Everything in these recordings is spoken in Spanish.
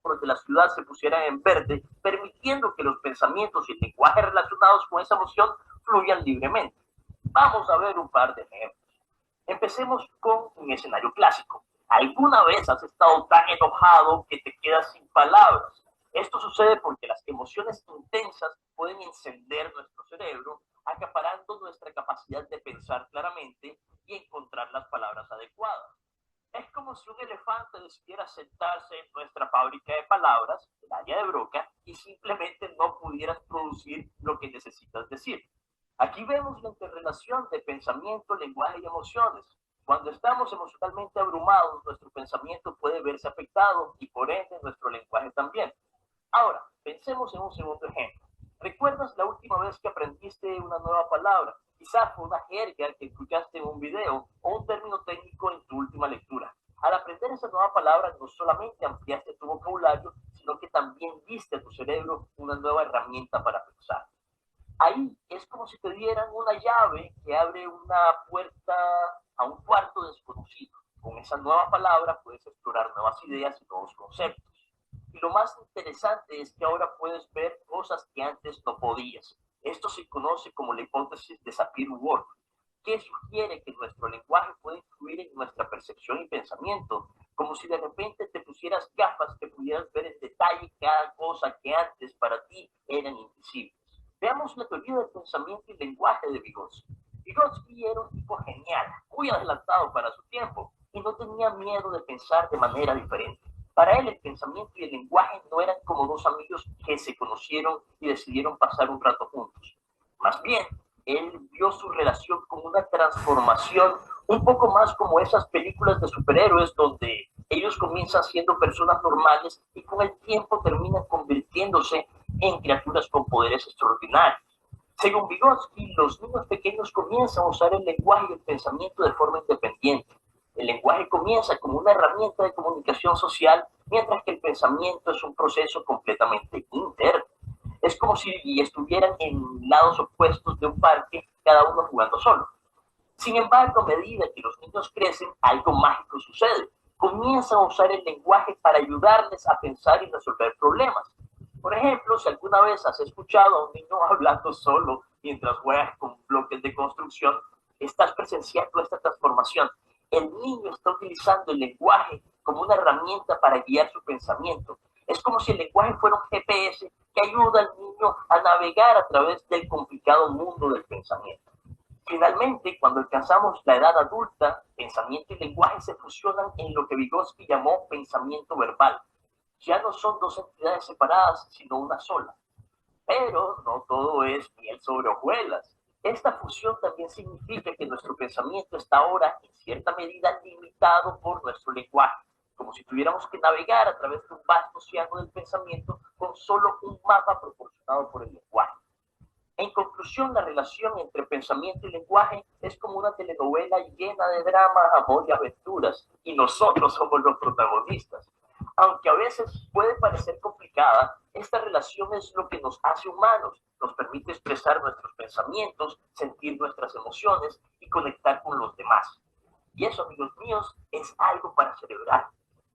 de la ciudad se pusieran en verde, permitiendo que los pensamientos y el lenguaje relacionados con esa emoción fluyan libremente. Vamos a ver un par de ejemplos. Empecemos con un escenario clásico. ¿Alguna vez has estado tan enojado que te quedas sin palabras? Esto sucede porque las emociones intensas pueden encender nuestro cerebro, acaparando nuestra capacidad de pensar claramente y encontrar las palabras adecuadas. Es como si un elefante decidiera sentarse en nuestra fábrica de palabras, el área de Broca, y simplemente no pudieras producir lo que necesitas decir. Aquí vemos la interrelación de pensamiento, lenguaje y emociones. Cuando estamos emocionalmente abrumados, nuestro pensamiento puede verse afectado y por ende nuestro lenguaje también. Ahora, pensemos en un segundo ejemplo. ¿Recuerdas la última vez que aprendiste una nueva palabra? Quizás fue una jerga que escuchaste en un video o un término técnico en tu última lectura. Al aprender esa nueva palabra, no solamente ampliaste tu vocabulario, sino que también diste a tu cerebro una nueva herramienta para pensar. Ahí es como si te dieran una llave que abre una puerta a un cuarto desconocido. Con esa nueva palabra puedes explorar nuevas ideas y nuevos conceptos. Y lo más interesante es que ahora puedes ver cosas que antes no podías. Esto se conoce como la hipótesis de Sapir-Whorf, que sugiere que nuestro lenguaje puede influir en nuestra percepción y pensamiento, como si de repente te pusieras gafas que pudieras ver en detalle cada cosa que antes para ti eran invisibles. Veamos la teoría del pensamiento y lenguaje de Vygotsky. Vygotsky era un tipo genial, muy adelantado para su tiempo, y no tenía miedo de pensar de manera diferente. Para él el pensamiento y el lenguaje no eran como dos amigos que se conocieron y decidieron pasar un rato juntos. Más bien, él vio su relación como una transformación, un poco más como esas películas de superhéroes donde ellos comienzan siendo personas normales y con el tiempo terminan convirtiéndose en criaturas con poderes extraordinarios. Según Vygotsky, los niños pequeños comienzan a usar el lenguaje y el pensamiento de forma independiente. El lenguaje comienza como una herramienta de comunicación social, mientras que el pensamiento es un proceso completamente interno. Es como si estuvieran en lados opuestos de un parque, cada uno jugando solo. Sin embargo, a medida que los niños crecen, algo mágico sucede. Comienzan a usar el lenguaje para ayudarles a pensar y resolver problemas. Por ejemplo, si alguna vez has escuchado a un niño hablando solo mientras juegas con bloques de construcción, estás presenciando esta transformación. El niño está utilizando el lenguaje como una herramienta para guiar su pensamiento. Es como si el lenguaje fuera un GPS que ayuda al niño a navegar a través del complicado mundo del pensamiento. Finalmente, cuando alcanzamos la edad adulta, pensamiento y lenguaje se fusionan en lo que Vygotsky llamó pensamiento verbal. Ya no son dos entidades separadas, sino una sola. Pero no todo es miel sobre hojuelas. Esta fusión también significa que nuestro pensamiento está ahora, en cierta medida, limitado por nuestro lenguaje, como si tuviéramos que navegar a través de un vasto océano del pensamiento con solo un mapa proporcionado por el lenguaje. En conclusión, la relación entre pensamiento y lenguaje es como una telenovela llena de drama, amor y aventuras, y nosotros somos los protagonistas. Aunque a veces puede parecer complicada, esta relación es lo que nos hace humanos, nos permite expresar nuestros pensamientos, sentir nuestras emociones y conectar con los demás. Y eso, amigos míos, es algo para celebrar.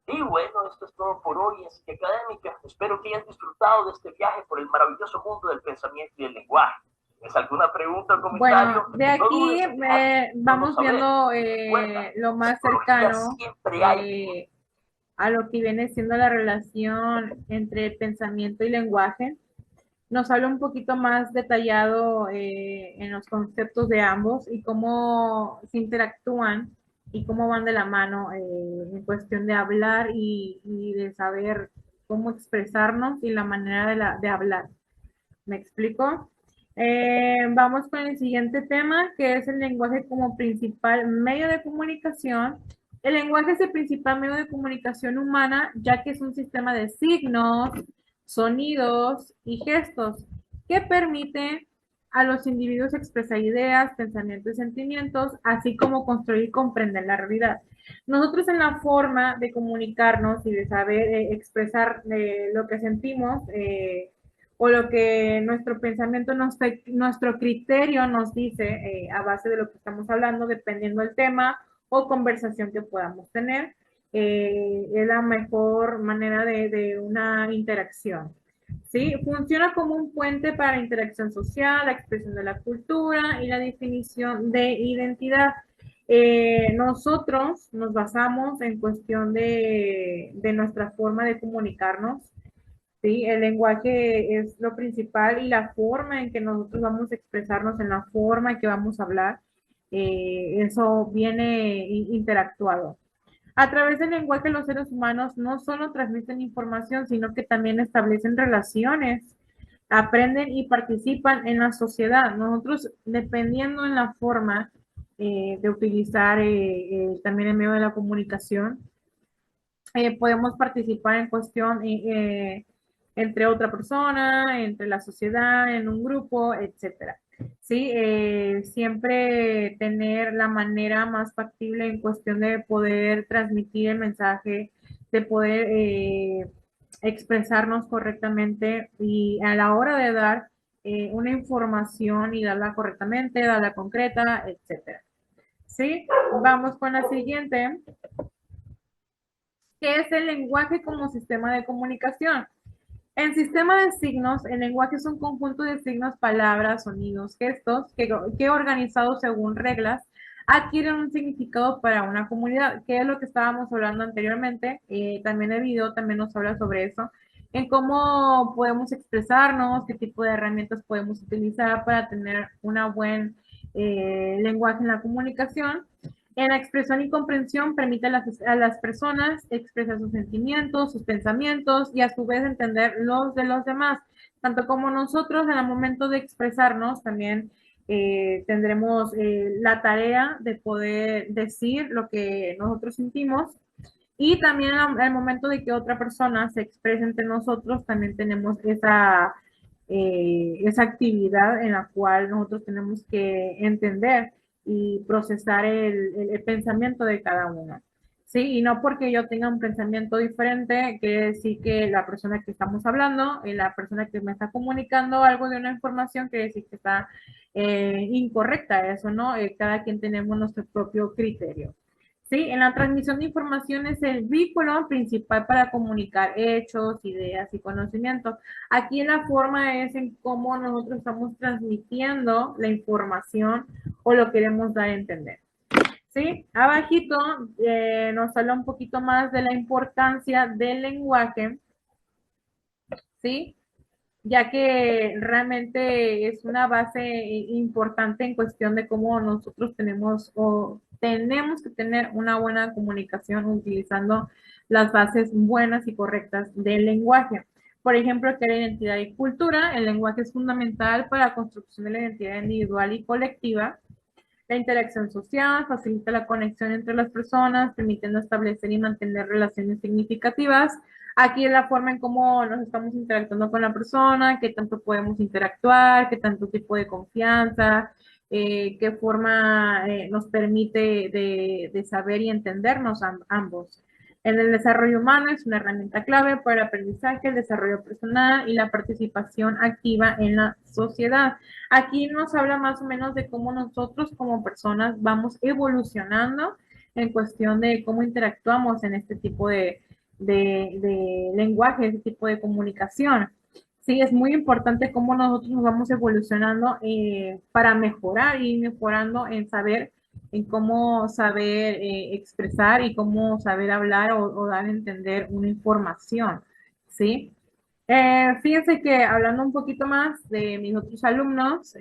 Y bueno, esto es todo por hoy en Psique Académica. Espero que hayas disfrutado de este viaje por el maravilloso mundo del pensamiento y el lenguaje. ¿Tienes alguna pregunta o Bueno, comentario? de No aquí dudes en dejárnoslo vamos saber. viendo Y recuerda, lo en más psicología cercano siempre hay... a lo que viene siendo la relación entre pensamiento y lenguaje. Nos habla un poquito más detallado en los conceptos de ambos y cómo se interactúan y cómo van de la mano en cuestión de hablar y de saber cómo expresarnos y la manera de hablar. ¿Me explico? Vamos con el siguiente tema, que es el lenguaje como principal medio de comunicación. El lenguaje es el principal medio de comunicación humana, ya que es un sistema de signos, sonidos y gestos que permite a los individuos expresar ideas, pensamientos y sentimientos, así como construir y comprender la realidad. Nosotros en la forma de comunicarnos y de saber expresar lo que sentimos, o lo que nuestro pensamiento, nuestro criterio nos dice a base de lo que estamos hablando, dependiendo del tema o conversación que podamos tener. es la mejor manera de una interacción. ¿Sí? Funciona como un puente para la interacción social, la expresión de la cultura y la definición de identidad. Nosotros nos basamos en cuestión de nuestra forma de comunicarnos. Sí, el lenguaje es lo principal y la forma en que nosotros vamos a expresarnos, en la forma en que vamos a hablar, eso viene interactuado. A través del lenguaje, los seres humanos no solo transmiten información, sino que también establecen relaciones, aprenden y participan en la sociedad. Nosotros, dependiendo en la forma de utilizar también el medio de la comunicación, podemos participar en cuestión entre otra persona, entre la sociedad, en un grupo, etcétera. Sí, siempre tener la manera más factible en cuestión de poder transmitir el mensaje, de poder expresarnos correctamente y a la hora de dar una información y darla correctamente, darla concreta, etcétera. Sí, vamos con la siguiente. ¿Qué es el lenguaje como sistema de comunicación? En sistema de signos, el lenguaje es un conjunto de signos, palabras, sonidos, gestos que organizados según reglas adquieren un significado para una comunidad, que es lo que estábamos hablando anteriormente. También el video también nos habla sobre eso, en cómo podemos expresarnos, qué tipo de herramientas podemos utilizar para tener una buen lenguaje en la comunicación. En la expresión y comprensión permite a las personas expresar sus sentimientos, sus pensamientos y a su vez entender los de los demás. Tanto como nosotros en el momento de expresarnos también tendremos la tarea de poder decir lo que nosotros sentimos y también al momento de que otra persona se exprese entre nosotros también tenemos esa actividad en la cual nosotros tenemos que entender y procesar el pensamiento de cada uno. Sí, y no porque yo tenga un pensamiento diferente, quiere decir que la persona que estamos hablando y la persona que me está comunicando algo de una información, quiere decir que está incorrecta eso, ¿no? Cada quien tenemos nuestro propio criterio. Sí, en la transmisión de información es el vínculo principal para comunicar hechos, ideas y conocimientos. Aquí la forma es en cómo nosotros estamos transmitiendo la información o lo queremos dar a entender. Sí, abajito nos habla un poquito más de la importancia del lenguaje, ¿sí? Ya que realmente es una base importante en cuestión de cómo nosotros tenemos o tenemos que tener una buena comunicación utilizando las bases buenas y correctas del lenguaje. Por ejemplo, que la identidad y cultura, el lenguaje es fundamental para la construcción de la identidad individual y colectiva. La interacción social facilita la conexión entre las personas, permitiendo establecer y mantener relaciones significativas. Aquí es la forma en cómo nos estamos interactuando con la persona, qué tanto podemos interactuar, qué tanto tipo de confianza, qué forma nos permite de saber y entendernos ambos. En el desarrollo humano es una herramienta clave para el aprendizaje, el desarrollo personal y la participación activa en la sociedad. Aquí nos habla más o menos de cómo nosotros como personas vamos evolucionando en cuestión de cómo interactuamos en este tipo de lenguaje, este tipo de comunicación. Sí, es muy importante cómo nosotros nos vamos evolucionando para mejorar y mejorando en saber, en cómo saber expresar y cómo saber hablar o dar a entender una información, ¿sí? Fíjense que hablando un poquito más de mis otros alumnos,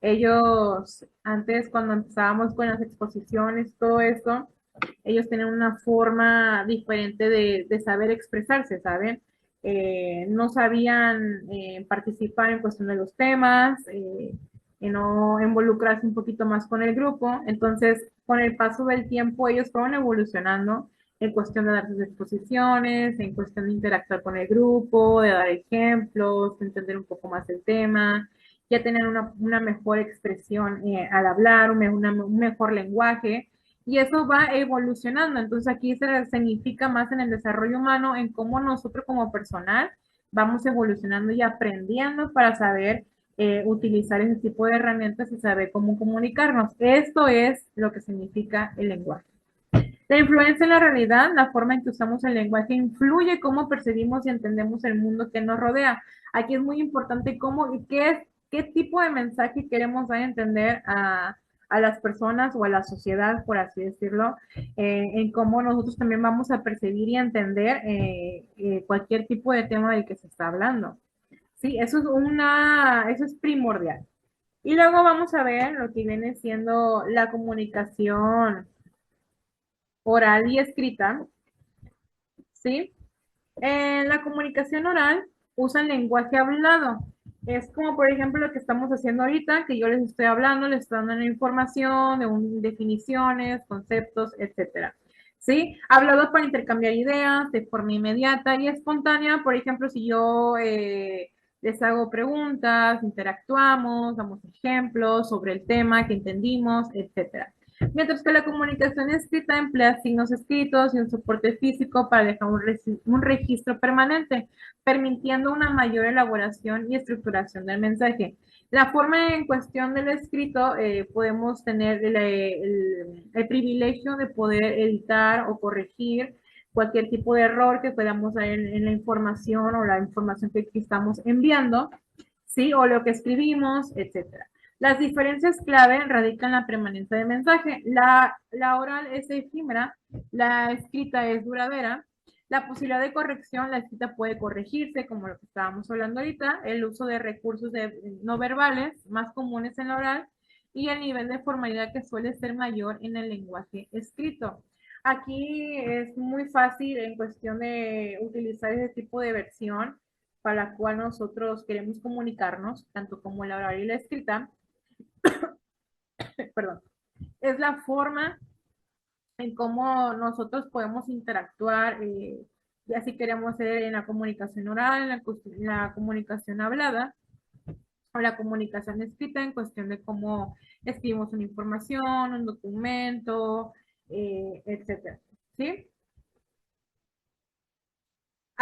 ellos antes cuando empezábamos con las exposiciones, todo esto, ellos tenían una forma diferente de saber expresarse, ¿saben? No sabían participar en cuestión de los temas, no involucrarse un poquito más con el grupo. Entonces, con el paso del tiempo, ellos fueron evolucionando en cuestión de dar sus exposiciones, en cuestión de interactuar con el grupo, de dar ejemplos, de entender un poco más el tema, ya tener una mejor expresión al hablar, un mejor lenguaje, y eso va evolucionando. Entonces aquí se significa más en el desarrollo humano, en cómo nosotros como personal vamos evolucionando y aprendiendo para saber utilizar ese tipo de herramientas y saber cómo comunicarnos. Esto es lo que significa el lenguaje. La influencia en la realidad, la forma en que usamos el lenguaje, influye cómo percibimos y entendemos el mundo que nos rodea. Aquí es muy importante cómo y qué tipo de mensaje queremos dar a entender a las personas o a la sociedad, por así decirlo, en cómo nosotros también vamos a percibir y entender cualquier tipo de tema del que se está hablando. Sí, eso es primordial. Y luego vamos a ver lo que viene siendo la comunicación oral y escrita, ¿sí? En la comunicación oral usan lenguaje hablado. Es como, por ejemplo, lo que estamos haciendo ahorita, que yo les estoy hablando, les estoy dando la información definiciones, conceptos, etcétera. ¿Sí? Hablado para intercambiar ideas de forma inmediata y espontánea. Por ejemplo, si yo les hago preguntas, interactuamos, damos ejemplos sobre el tema que entendimos, etcétera. Mientras que la comunicación escrita emplea signos escritos y un soporte físico para dejar un registro permanente, permitiendo una mayor elaboración y estructuración del mensaje. La forma en cuestión del escrito, podemos tener el privilegio de poder editar o corregir cualquier tipo de error que podamos dar en la información o la información que estamos enviando, ¿sí? O lo que escribimos, etcétera. Las diferencias clave radican en la permanencia del mensaje. La oral es efímera, la escrita es duradera. La posibilidad de corrección, la escrita puede corregirse, como lo que estábamos hablando ahorita, el uso de recursos no verbales más comunes en la oral y el nivel de formalidad que suele ser mayor en el lenguaje escrito. Aquí es muy fácil en cuestión de utilizar ese tipo de versión para la cual nosotros queremos comunicarnos, tanto como la oral y la escrita, perdón, es la forma en cómo nosotros podemos interactuar, ya si queremos ser en la comunicación oral, en la comunicación hablada o la comunicación escrita en cuestión de cómo escribimos una información, un documento, etcétera. ¿Sí?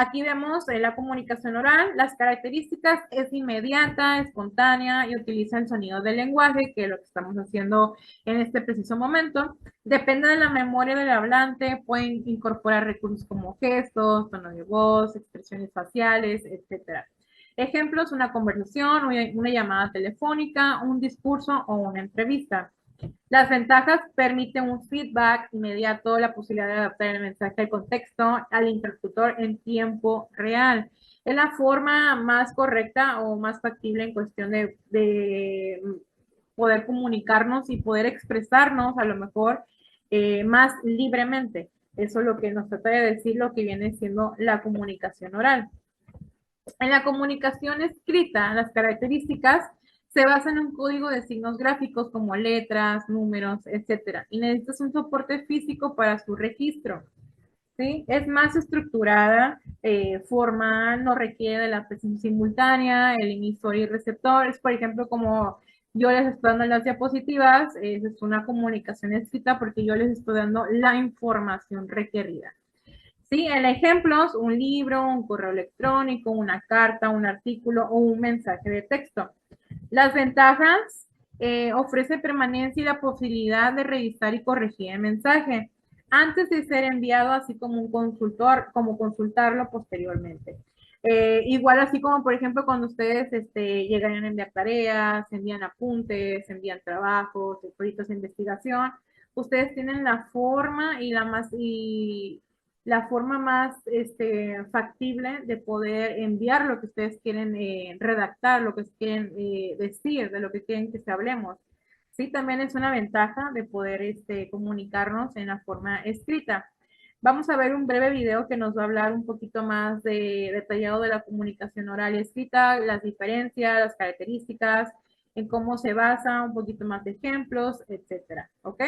Aquí vemos la comunicación oral, las características es inmediata, espontánea y utiliza el sonido del lenguaje, que es lo que estamos haciendo en este preciso momento. Depende de la memoria del hablante, pueden incorporar recursos como gestos, tono de voz, expresiones faciales, etcétera. Ejemplos, una conversación, una llamada telefónica, un discurso o una entrevista. Las ventajas permiten un feedback inmediato, la posibilidad de adaptar el mensaje al contexto, al interlocutor en tiempo real. Es la forma más correcta o más factible en cuestión de poder comunicarnos y poder expresarnos a lo mejor más libremente. Eso es lo que nos trata de decir lo que viene siendo la comunicación oral. En la comunicación escrita, las características se basan en un código de signos gráficos como letras, números, etcétera. Y necesitas un soporte físico para su registro. ¿Sí? Es más estructurada, formal, no requiere de la presencia simultánea, el emisor y receptor. Es, por ejemplo, como yo les estoy dando las diapositivas, es una comunicación escrita porque yo les estoy dando la información requerida. Sí, el ejemplo es un libro, un correo electrónico, una carta, un artículo o un mensaje de texto. Las ventajas, ofrece permanencia y la posibilidad de revisar y corregir el mensaje antes de ser enviado, así como un consultor, como consultarlo posteriormente. Igual así como, por ejemplo, cuando ustedes llegan a enviar tareas, envían apuntes, envían trabajos, proyectos de investigación, ustedes tienen la forma la forma más factible de poder enviar lo que ustedes quieren redactar, lo que quieren decir, de lo que quieren que se hablemos. Sí, también es una ventaja de poder comunicarnos en la forma escrita. Vamos a ver un breve video que nos va a hablar un poquito más detallado de la comunicación oral y escrita, las diferencias, las características, en cómo se basa, un poquito más de ejemplos, etcétera. ¿Ok?